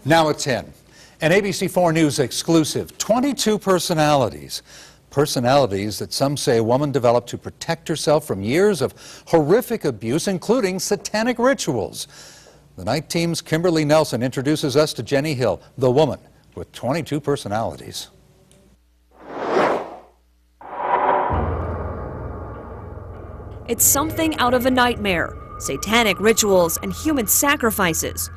Now at 10, an ABC4 News exclusive, 22 personalities. Personalities that some say a woman developed to protect herself from years of horrific abuse, including satanic rituals. The night team's Kimberly Nelson introduces us to Jenny Hill, the woman with 22 personalities. It's something out of a nightmare, satanic rituals and human sacrifices.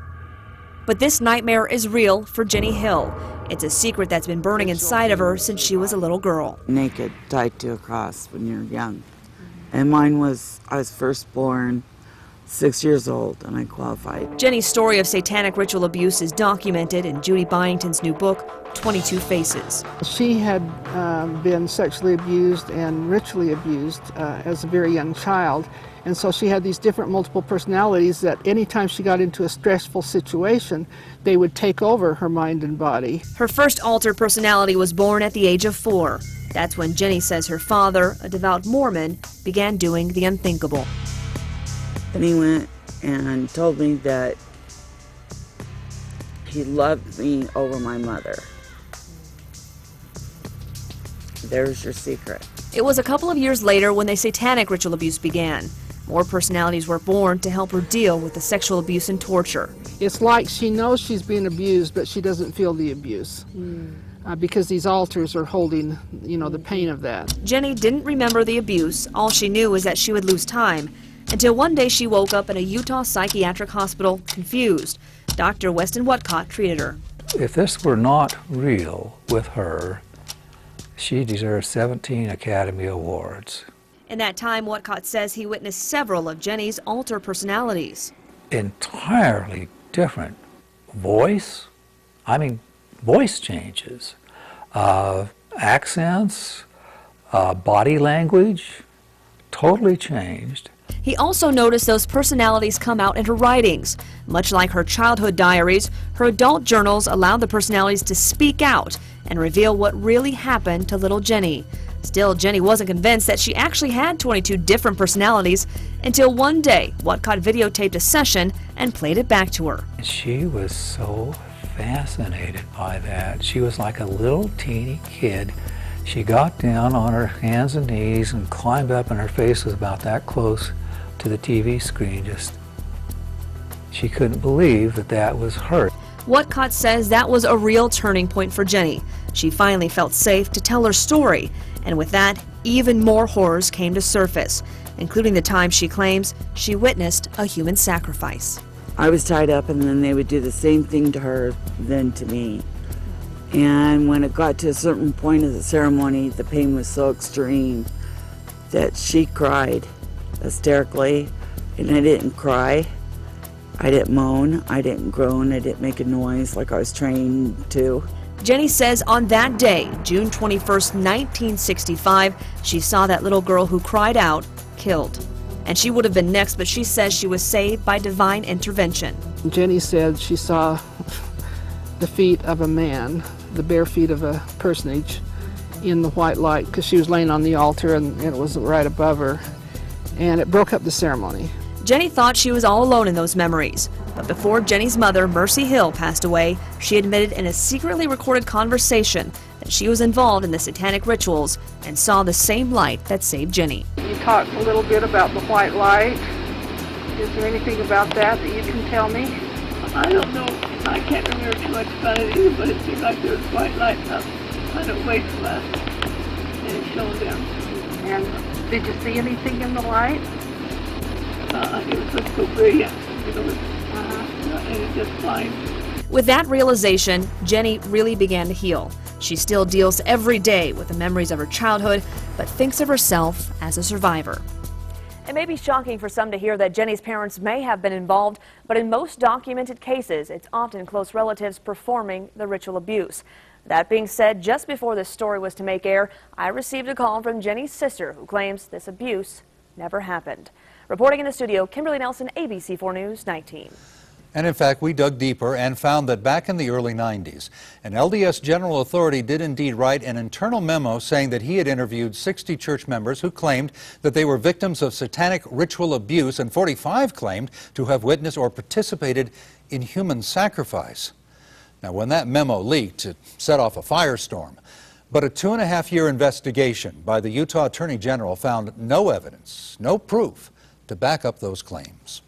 But this nightmare is real for Jenny Hill. It's a secret that's been burning inside of her since she was a little girl. Naked, tied to a cross when you're young. And mine was, I was first born 6 years old and I qualified. Jenny's story of satanic ritual abuse is documented in Judy Byington's new book, 22 Faces. She had been sexually abused and ritually abused as a very young child. And so she had these different multiple personalities that anytime she got into a stressful situation, they would take over her mind and body. Her first altered personality was born at the age of 4. That's when Jenny says her father, a devout Mormon, began doing the unthinkable. And he went and told me that he loved me over my mother. There's your secret. It was a couple of years later when the satanic ritual abuse began. More personalities were born to help her deal with the sexual abuse and torture. It's like she knows she's being abused, but she doesn't feel the abuse. Because these altars are holding, the pain of that. Jenny didn't remember the abuse. All she knew was that she would lose time. Until one day she woke up in a Utah Psychiatric Hospital, confused. Dr. Weston Whatcott treated her. If this were not real with her, she deserves 17 Academy Awards. In that time, Whatcott says he witnessed several of Jenny's alter personalities. Entirely different voice, voice changes, accents, body language, totally changed. He also noticed those personalities come out in her writings. Much like her childhood diaries, her adult journals allowed the personalities to speak out and reveal what really happened to little Jenny. Still, Jenny wasn't convinced that she actually had 22 different personalities until one day Whatcott videotaped a session and played it back to her. She was so fascinated by that. She was like a little teeny kid. She got down on her hands and knees and climbed up, and her face was about that close to the TV screen. She couldn't believe that that was her. Whatcott says that was a real turning point for Jenny. She finally felt safe to tell her story, and with that, even more horrors came to surface, including the time she claims she witnessed a human sacrifice. I was tied up and then they would do the same thing to her then to me. And when it got to a certain point of the ceremony, the pain was so extreme that she cried hysterically, and I didn't cry. I didn't moan, I didn't groan, I didn't make a noise like I was trained to. Jenny says on that day, June 21st, 1965, she saw that little girl who cried out, killed. And she would have been next, but she says she was saved by divine intervention. Jenny said she saw the feet of a man, the bare feet of a personage in the white light, because she was laying on the altar and it was right above her, and it broke up the ceremony. Jenny thought she was all alone in those memories, but before Jenny's mother, Mercy Hill, passed away, she admitted in a secretly recorded conversation that she was involved in the satanic rituals and saw the same light that saved Jenny. You talked a little bit about the white light. Is there anything about that you can tell me? I don't know. I can't remember too much about it either, but it seemed like there was white light up on the wasteland, and it shone down. And did you see anything in the light? It was just so brilliant, and it just fine. With that realization, Jenny really began to heal. She still deals every day with the memories of her childhood, but thinks of herself as a survivor. It may be shocking for some to hear that Jenny's parents may have been involved, but in most documented cases, it's often close relatives performing the ritual abuse. That being said, just before this story was to make air, I received a call from Jenny's sister who claims this abuse never happened. Reporting in the studio, Kimberly Nelson, ABC4 News 19. And in fact, we dug deeper and found that back in the early 90s, an LDS General Authority did indeed write an internal memo saying that he had interviewed 60 church members who claimed that they were victims of satanic ritual abuse, and 45 claimed to have witnessed or participated in human sacrifice. Now, when that memo leaked, it set off a firestorm. But a 2.5-year investigation by the Utah Attorney General found no evidence, no proof to back up those claims.